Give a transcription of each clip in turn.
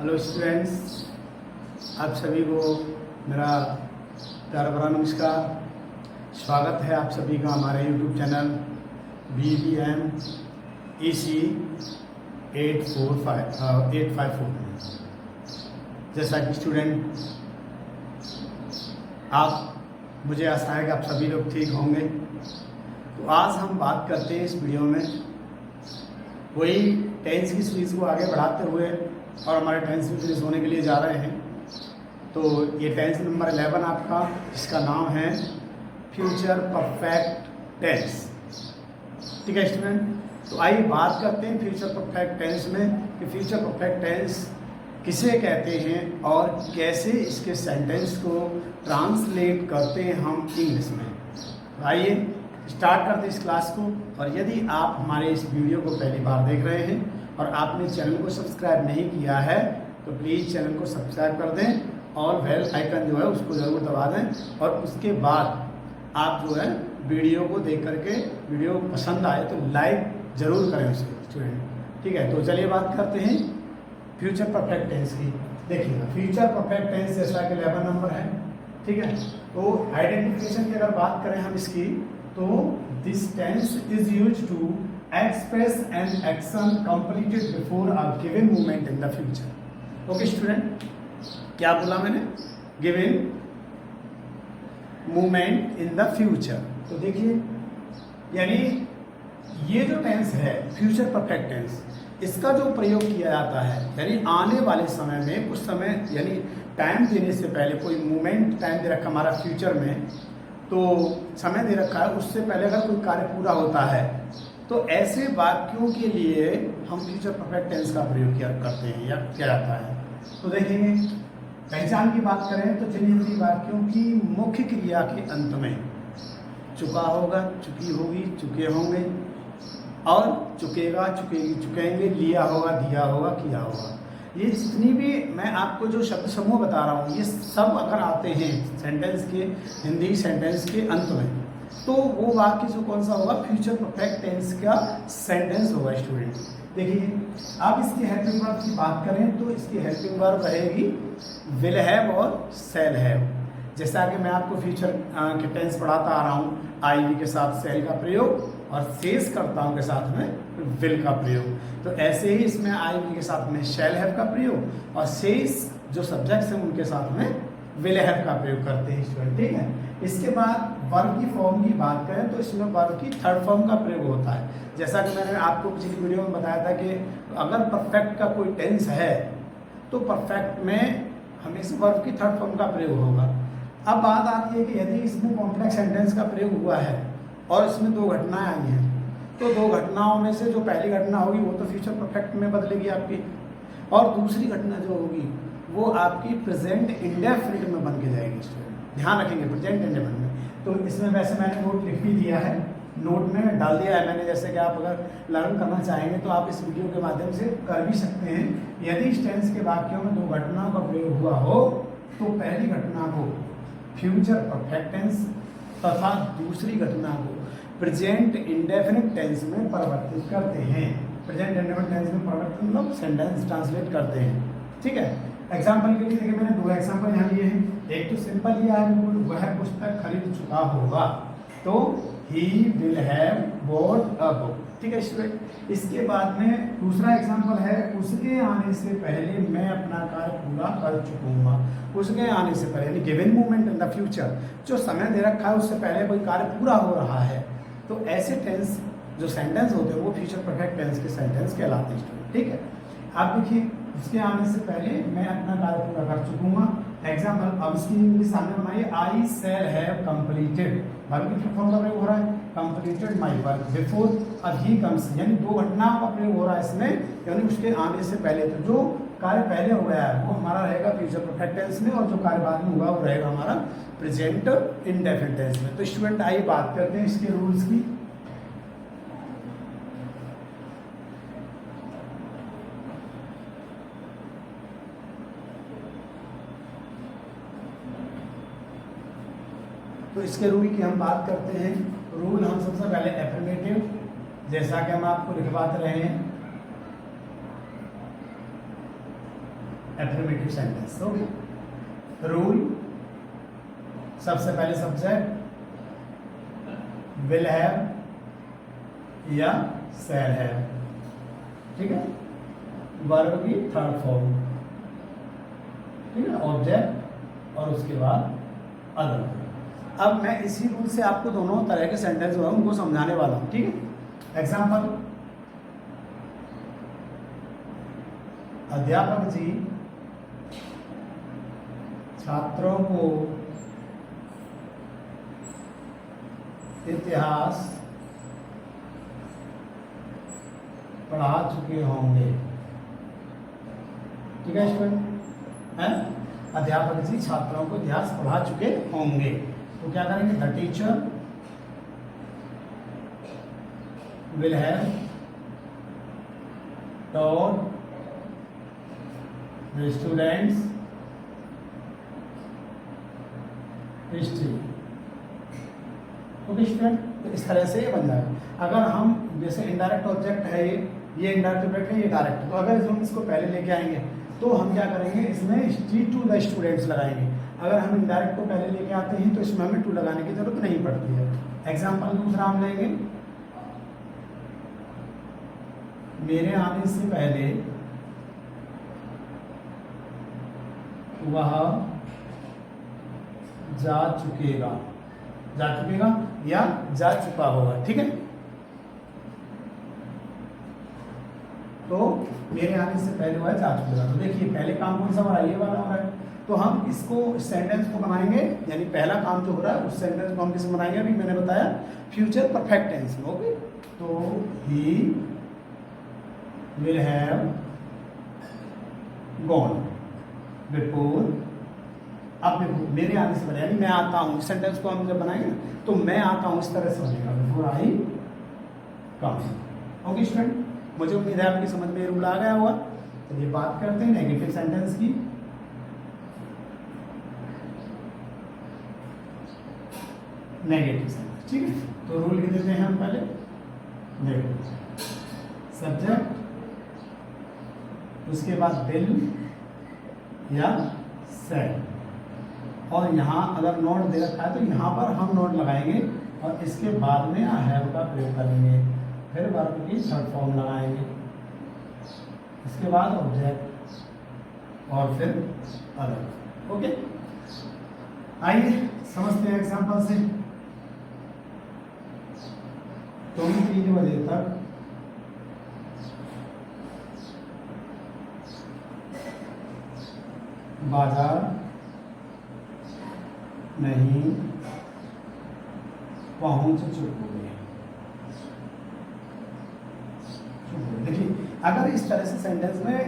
Hello students, आप सभी को मेरा प्यारा भरा नमस्कार। स्वागत है आप सभी का हमारे यूट्यूब चैनल BBM EC 854 में। जैसा कि स्टूडेंट आप, मुझे आशा है कि आप सभी लोग ठीक होंगे। तो आज हम बात करते हैं इस वीडियो में वही टेंस की सीरीज को आगे बढ़ाते हुए, और हमारे टेंस भी फिनिश होने के लिए जा रहे हैं। तो ये टेंस नंबर 11 आपका, जिसका नाम है फ्यूचर परफेक्ट टेंस। ठीक है स्टूडेंट, तो आइए बात करते हैं फ्यूचर परफेक्ट टेंस में कि फ्यूचर परफेक्ट टेंस किसे कहते हैं और कैसे इसके सेंटेंस को ट्रांसलेट करते हैं हम इंग्लिश में। आइए स्टार्ट करते हैं इस क्लास को। और यदि आप हमारे इस वीडियो को पहली बार देख रहे हैं और आपने चैनल को सब्सक्राइब नहीं किया है तो प्लीज़ चैनल को सब्सक्राइब कर दें और बेल आइकन जो है उसको ज़रूर दबा दें। और उसके बाद आप जो है वीडियो को देख करके वीडियो पसंद आए तो लाइक ज़रूर करें उसे स्टूडेंट। ठीक है, तो चलिए बात करते हैं फ्यूचर परफेक्ट टेंस की। देखिएगा, फ्यूचर परफेक्ट टेंस जैसा कि 11 नंबर है। ठीक है, तो आइडेंटिफिकेशन की अगर बात करें हम इसकी, तो this tense is used to express an action completed before a given moment in the future. Okay student, क्या बोला मैंने? Given movement in the future. तो देखिए, यानी ये जो टेंस है फ्यूचर परफेक्ट टेंस, इसका जो प्रयोग किया जाता है यानी आने वाले समय में, कुछ समय यानी टाइम देने से पहले, कोई मूवमेंट टाइम दे रखा हमारा फ्यूचर में, तो समय दे रखा है, उससे पहले अगर कोई कार्य पूरा होता है तो ऐसे वाक्यों के लिए हम फ्यूचर परफेक्ट टेंस का प्रयोग करते हैं या किया जाता है। तो देखेंगे, पहचान की बात करें तो चलिए वाक्यों की मुख्य क्रिया के अंत में चुका होगा, चुकी होगी, चुके होंगे, और चुकेगा, चुकेगी, चुकेंगे, लिया होगा, दिया होगा, किया होगा, ये जितनी भी मैं आपको जो शब्द समूह बता रहा हूँ ये सब अगर आते हैं सेंटेंस के, हिंदी सेंटेंस के अंत में, तो वो वाक्य जो कौन सा होगा, फ्यूचर परफेक्ट टेंस का सेंटेंस होगा स्टूडेंट। देखिए, आप इसकी हेल्पिंग वर्ब की बात करें तो इसकी हेल्पिंग वर्ब रहेगी विल हैव और शैल हैव। जैसा कि मैं आपको फ्यूचर के टेंस पढ़ाता आ रहा हूँ, आईवी के साथ शैल का प्रयोग और शेष कर्ताओं के साथ में विल का प्रयोग। तो ऐसे ही इसमें आईवी के साथ में शैल हैव का प्रयोग और शेष जो सब्जेक्ट्स हैं उनके साथ में विल हैव का प्रयोग करते हैं स्टूडेंट। ठीक है, इसके बाद वर्ब की फॉर्म की बात करें तो इसमें वर्ब की थर्ड फॉर्म का प्रयोग होता है। जैसा कि मैंने आपको पिछली वीडियो में बताया था कि अगर परफेक्ट का कोई टेंस है तो परफेक्ट में हमेशा वर्ब की थर्ड फॉर्म का प्रयोग होगा। अब बात आती है कि यदि इसमें कॉम्प्लेक्स सेंटेंस का प्रयोग हुआ है और इसमें दो घटनाएं आई हैं, तो दो घटनाओं में से जो पहली घटना होगी वो तो फ्यूचर परफेक्ट में बदलेगी आपकी, और दूसरी घटना जो होगी वो आपकी प्रेजेंट इंडेफिनिट में बन के जाएगी स्टूडेंट। ध्यान रखेंगे, प्रेजेंट इंडेफिनिट में। तो इसमें वैसे मैंने नोट लिख भी दिया है, नोट में डाल दिया है मैंने, जैसे कि आप अगर लर्न करना चाहेंगे तो आप इस वीडियो के माध्यम से कर भी सकते हैं। यदि इस टेंस के वाक्यों में दो घटनाओं का प्रयोग हुआ हो तो पहली घटना को फ्यूचर परफेक्ट टेंस तथा दूसरी घटना को प्रेजेंट इंडेफिनिट टेंस में परिवर्तित करते हैं। प्रेजेंट इंडेफिनिट टेंस में परिवर्तन मतलब सेंटेंस ट्रांसलेट करते हैं। ठीक है, एग्जाम्पल के लिए देखिए, मैंने दो एग्जाम्पल यहाँ लिए हैं। एक तो सिंपल लिया है बिल्कुल, वह पुस्तक खरीद चुका होगा, तो he will have bought a book. ठीक है स्टूडेंट, इसके बाद में दूसरा एग्जाम्पल है, उसके आने से पहले मैं अपना कार्य पूरा कर चुकूंगा। उसके आने से पहले यानी given movement in the future, जो समय दे रखा है उससे पहले कोई कार्य पूरा हो रहा है, तो ऐसे टेंस जो सेंटेंस होते हैं वो फ्यूचर परफेक्ट टेंस के सेंटेंस कहलाते हैं स्टूडेंट। ठीक है, आप देखिए, उसके आने से पहले मैं अपना कार्य पूरा कर चुकूंगा। एग्जाम्पल, अब इसकी इंग्लिश सामने बनाइए, आई शैल हैव कंप्लीटेड, वर्ब की फॉर्म का प्रयोग हो रहा है, completed my work before a he comes, यानी दो घटनाओं का प्रयोग हो रहा है इसमें, यानी उसके आने से पहले। तो जो कार्य पहले हो गया है वो हमारा रहेगा फ्यूचर परफेक्ट टेंस में, और जो कार्य बाद में हुआ वो रहेगा हमारा प्रेजेंट इंडेफिनिट टेंस में। तो स्टूडेंट आइए बात करते हैं इसके रूल्स की। तो इसके रूल की हम बात करते हैं। रूल हम सबसे पहले एफर्मेटिव, जैसा कि हम आपको लिखवाते रहे हैं, एफर्मेटिव सेंटेंस। ओके, रूल सबसे पहले सब्जेक्ट विल हैव या शैल हैव, ठीक है। वर्ब की थर्ड फॉर्म, ठीक है, ऑब्जेक्ट और उसके बाद अदर। अब मैं इसी रूल से आपको दोनों तरह के सेंटेंस जो है उनको समझाने वाला हूँ, ठीक है। एग्जाम्पल, अध्यापक जी छात्रों को इतिहास पढ़ा चुके होंगे, ठीक है स्टूडेंट, है। अध्यापक जी छात्रों को इतिहास पढ़ा चुके होंगे, तो क्या करेंगे, the teacher will have taught the students history. Okay student, तो इस तरह से ये बन जाएगा। अगर हम जैसे इनडायरेक्ट ऑब्जेक्ट है ये इनडायरेक्ट ऑब्जेक्ट है, ये डायरेक्ट है, तो अगर हम इसको पहले लेके आएंगे तो हम क्या करेंगे, इसमें हिस्ट्री टू द स्टूडेंट्स लगाएंगे। अगर हम इनडायरेक्ट को पहले लेके आते हैं तो इसमें हमें टू लगाने की जरूरत नहीं पड़ती है। एग्जाम्पल दूसरा हम लेंगे, मेरे आने से पहले वह जा चुकेगा या जा चुका होगा, ठीक है। तो मेरे आने से पहले वह जा चुकेगा, तो देखिए पहले काम कौन सा हो रहा है, ये वाला हो रहा है। तो हम इसको सेंटेंस को बनाएंगे, यानी पहला काम जो हो रहा है उस सेंटेंस को हम किसमें बनाएंगे, अभी मैंने बताया फ्यूचर परफेक्ट टेंस में। ओके, तो he will have gone before. अब देखो मेरे आने से पहले, यानी मैं आता हूँ, इस सेंटेंस को हम जब बनाएंगे ना तो मैं आता हूँ इस तरह से बनेगा, before I come. Okay student, मुझे उम्मीद है आपकी समझ में ये रूल आ गया होगा। चलिए बात करते हैं नेगेटिव सेंटेंस की। नेगेटिव सेंटेंस, ठीक है, तो रूल लिख देते हैं हम पहले। नेगेटिव सब्जेक्ट, उसके बाद विल या शैल, और यहाँ अगर नोट दे रखा है तो यहाँ पर हम नोट लगाएंगे और इसके बाद में हैव का प्रयोग करेंगे, फिर वर्ब की थर्ड फॉर्म लगाएंगे, इसके बाद ऑब्जेक्ट और फिर अदर। ओके, आइए समझते हैं एग्जांपल से। तुम 3 बजे तक बाजार नहीं पहुंच चुके। देखिए अगर इस तरह से सेंटेंस में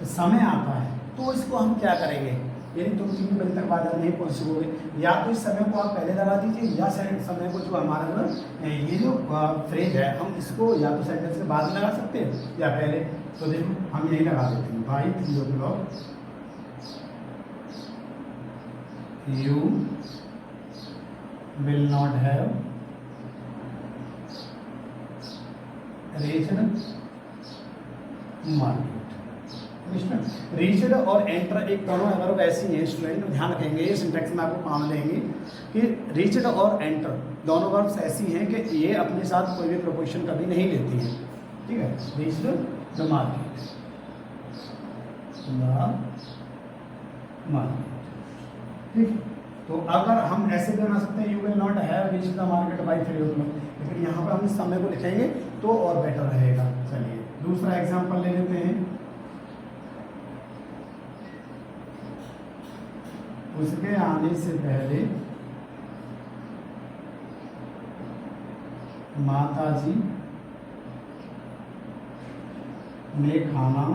समय आता है तो इसको हम क्या करेंगे, यानी तुम 3 बजे तक बाजार नहीं पहुंच सकोगे, या तो इस समय को आप पहले लगा दीजिए या समय को जो हमारा ये जो फ्रेज है हम इसको या तो सेंटेंस के बाद लगा सकते हैं या पहले। तो देखो हम यही लगा देते हैं, by 3 o'clock you will not have reached market। Reached और एंटर एक दोनों अगर ऐसी हैं स्टूडेंट, ध्यान रखेंगे ये सिंटैक्स में आपको काम लेंगे कि रीच्ड और एंटर दोनों वर्ब्स ऐसी हैं कि ये अपने साथ कोई भी प्रोपोजिशन कभी नहीं लेती हैं, ठीक है। रीच्ड द मार्केट, ठीक। तो अगर हम ऐसे भी बना सकते हैं, you will not have reached the market by 3 o'clock, लेकिन यहाँ पर हम इस समय को लिखेंगे तो और बेटर रहेगा। चलिए दूसरा एग्जांपल ले लेते हैं। उसके आने से पहले माता जी ने खाना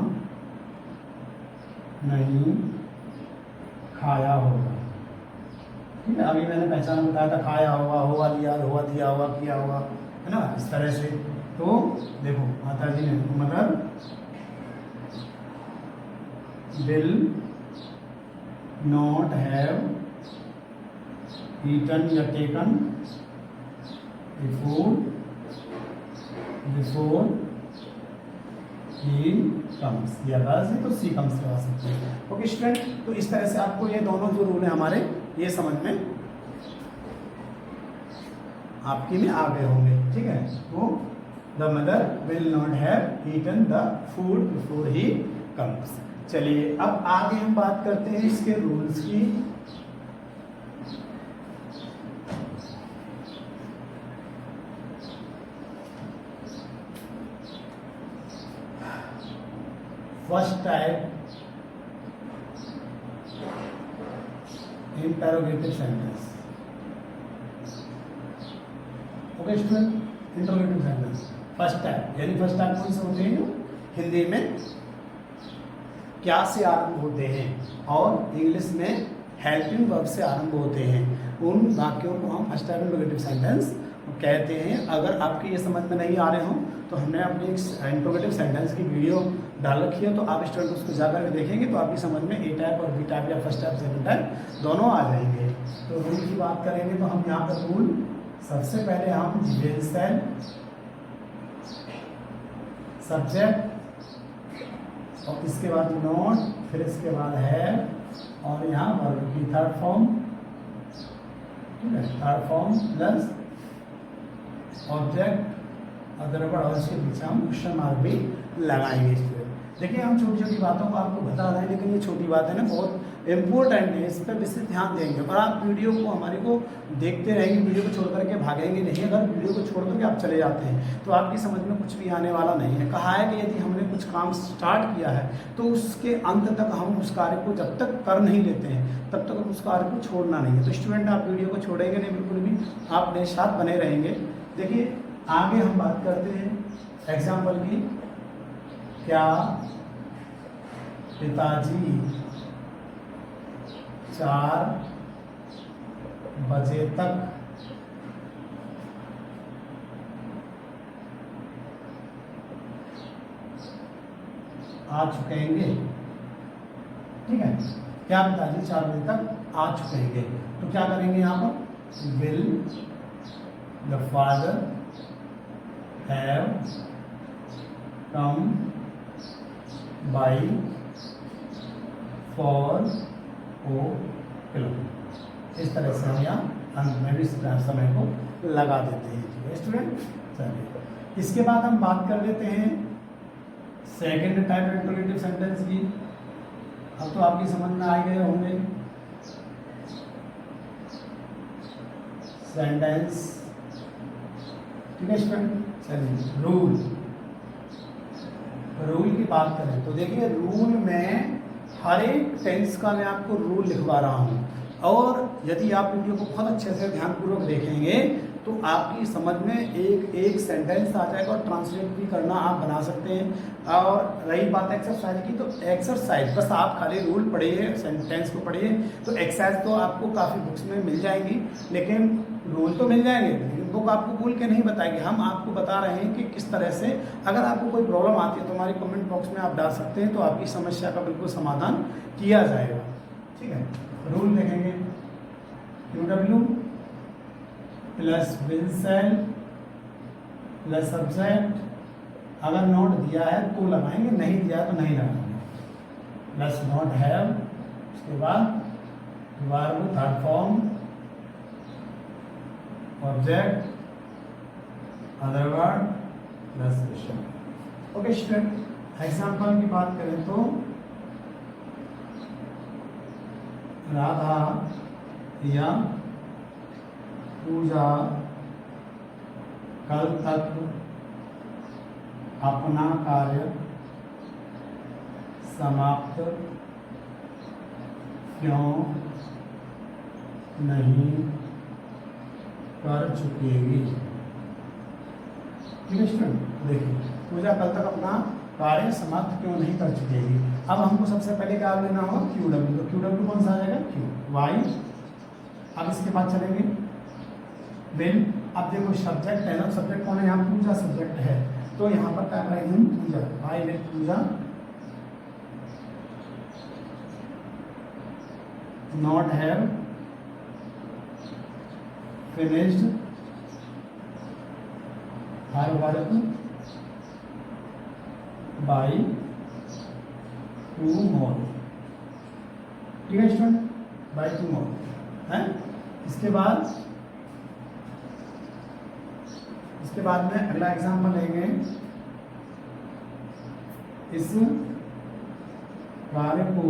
नहीं खाया होगा, ठीक है। अभी मैंने पहचान बताया था, खाया होगा दिया होगा किया होगा, है ना, इस तरह से। तो देखो माता जी ने, mother will not have eaten या taken the food before he comes, ये अगर है तो सी कम्स लगा सकते हैं। ओके स्टूडेंट, तो इस तरह से आपको ये दोनों जो रूल है हमारे ये समझ में आपकी में आ गए होंगे। ठीक है, तो the mother will not have eaten the food before he comes. चलिए अब आगे हम बात करते हैं इसके रूल्स की। First type interrogative sentence. Okay student, interrogative sentence first type, यानी फर्स्ट टाइप कौन से होते हैं? हिंदी में क्या से आरंभ होते हैं और इंग्लिश में हेल्पिंग वर्ब से आरंभ होते हैं, उन वाक्यों को हम फर्स्ट टाइप इंटरोगेटिव सेंटेंस कहते हैं। अगर आपके ये समझ में नहीं आ रहे हों तो हमने अपनी एक इंटरोगेटिव सेंटेंस की वीडियो डाल रखी है, तो आप स्टूडेंट उसको जाकर के देखेंगे तो आपकी समझ में ए टाइप और बी टाइप या फर्स्ट टाइप सेकंड टाइप दोनों आ जाएंगे। तो रूल की बात करेंगे तो हम यहाँ पर रूल सबसे पहले हम विल सेल सब्जेक्ट और इसके बाद नॉट, फिर इसके बाद है और यहाँ वर्ब की थर्ड फॉर्म, ठीक है, third form plus object other word और इसके पीछे हम क्वेश्चन मार्क भी लगाएंगे। देखिए हम छोटी छोटी बातों को आपको बता रहे हैं, लेकिन ये छोटी बात है ना, बहुत इम्पोर्टेंट है, इस पर विशेष ध्यान देंगे। और आप वीडियो को हमारे को देखते रहेंगे, वीडियो को छोड़ करके भागेंगे नहीं। अगर वीडियो को छोड़ करके आप चले जाते हैं तो आपकी समझ में कुछ भी आने वाला नहीं है। कहा है कि यदि हमने कुछ काम स्टार्ट किया है तो उसके अंत तक हम उस कार्य को जब तक कर नहीं लेते हैं तब तक उस कार्य को छोड़ना नहीं है। तो स्टूडेंट आप वीडियो को छोड़ेंगे नहीं बिल्कुल भी, आप मेरे साथ बने रहेंगे। देखिए आगे हम बात करते हैं एग्जाम्पल की। क्या पिताजी 4 बजे तक आ चुकेंगे? ठीक है, क्या पिताजी 4 बजे तक आ चुकेंगे? तो क्या करेंगे यहाँ पर? Will the father have come by 4 o'clock। इस तरह से हम यहाँ अंत में भी समय को लगा देते हैं स्टूडेंट। चलिए इसके बाद हम बात कर लेते हैं सेकेंड टाइप इंटरोगेटिव सेंटेंस की। अब तो आपकी समझ में आ गए होंगे। सेंटेंस, ठीक है स्टूडेंट। चलिए रूल की बात करें तो देखिए रूल में हर एक टेंस का मैं आपको रूल लिखवा रहा हूँ, और यदि आप वीडियो को बहुत अच्छे से ध्यानपूर्वक देखेंगे तो आपकी समझ में एक एक सेंटेंस आ जाएगा और ट्रांसलेट भी करना आप बना सकते हैं। और रही बात एक्सरसाइज की, तो एक्सरसाइज बस आप खाली रूल पढ़िए, सेंटेंस को पढ़िए, तो एक्सरसाइज तो आपको काफ़ी बुक्स में मिल जाएंगी, लेकिन रूल तो मिल जाएंगे, लेकिन बुक आपको बोल के नहीं बताएगी। हम आपको बता रहे हैं कि किस तरह से, अगर आपको कोई प्रॉब्लम आती है तो हमारी कमेंट बॉक्स में आप डाल सकते हैं, तो आपकी समस्या का बिल्कुल समाधान किया जाएगा। ठीक है, रूल देखेंगे। QW plus will sell plus subject, अगर नोट दिया है तो लगाएंगे, नहीं दिया है तो नहीं लगाएंगे, प्लस नॉट हैव, उसके बाद verb third form, object other word plus question. Okay student, example की बात करें तो राधा या पूजा कल तक अपना कार्य समाप्त क्यों नहीं कर चुकेगी? ठीक है स्टूडेंट, देखिए पूजा कल तक अपना कार्य समाप्त क्यों नहीं कर चुकेगी। अब हमको सबसे पहले क्या लेना होगा? QW। तो QW कौन सा आ जाएगा? Q Y। अब इसके बाद चलेंगे विल। अब देखो सब्जेक्ट है ना, सब्जेक्ट कौन है यहाँ? पूजा सब्जेक्ट है, तो यहाँ पर क्या करेंगे हम? Pooja. I will Pooja not have finished her work by 2 मोर। ठीक है स्टूडेंट, बाई 2 मोर है। इसके बाद में अगला एग्जाम्पल लेंगे। इस कार्य को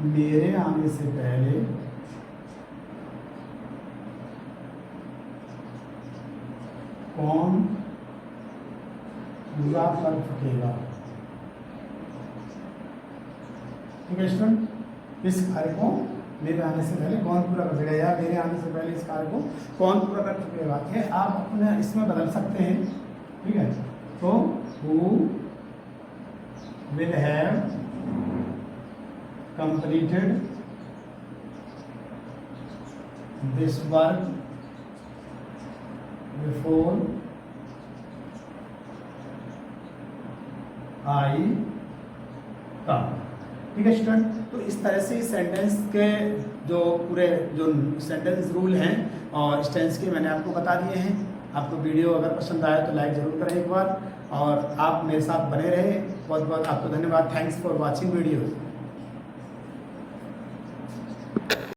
मेरे आने से पहले कौन पूरा कर चुकेगा। ठीक है स्टूडेंट, इस कार्य को मेरे आने से पहले कौन पूरा कर देगा, या मेरे आने से पहले इस कार्य को कौन पूरा कर चुकेगा, ये आप अपने इसमें बदल सकते हैं। ठीक है, तो who will have completed this work before I come. ठीक है स्टूडेंट, तो इस तरह से सेंटेंस के जो पूरे जो सेंटेंस रूल हैं और स्टेंस के मैंने आपको बता दिए हैं। आपको वीडियो अगर पसंद आया तो लाइक ज़रूर करें एक बार, और आप मेरे साथ बने रहे। बहुत बहुत आपको धन्यवाद। Thanks for watching video.